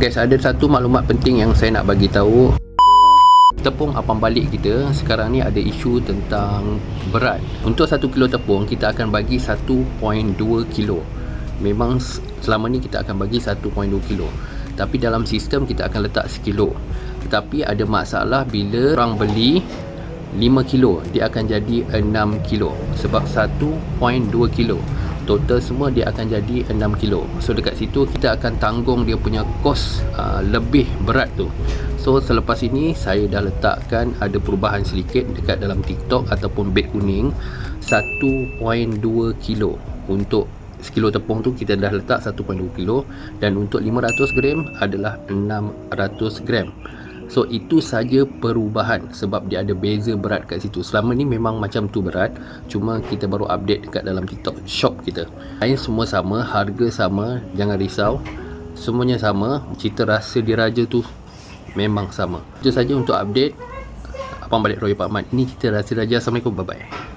Guys, ada satu maklumat penting yang saya nak bagi tahu. Tepung apam balik kita sekarang ni ada isu tentang berat. Untuk 1 kilo tepung kita akan bagi 1.2 kilo. Memang selama ni kita akan bagi 1.2 kilo. Tapi dalam sistem kita akan letak sekilo. Tetapi ada masalah bila orang beli 5 kilo, dia akan jadi 6 kilo. Sebab 1.2 kilo total semua dia akan jadi 6 kilo. So dekat situ kita akan tanggung dia punya kos lebih berat tu. So selepas ini saya dah letakkan ada perubahan sedikit dekat dalam TikTok ataupun beg kuning, 1.2 kilo. Untuk sekilo tepung tu kita dah letak 1.2 kilo, dan untuk 500 gram adalah 600 gram. So itu saja perubahan sebab dia ada beza berat kat situ. Selama ni memang macam tu berat, cuma kita baru update dekat dalam TikTok shop kita. Lain semua sama, harga sama, jangan risau. Semuanya sama, cita rasa diraja tu memang sama. Itu saja untuk update Apam Balik Royal Pak Mat. Ini Cita Rasa Diraja. Assalamualaikum, bye bye.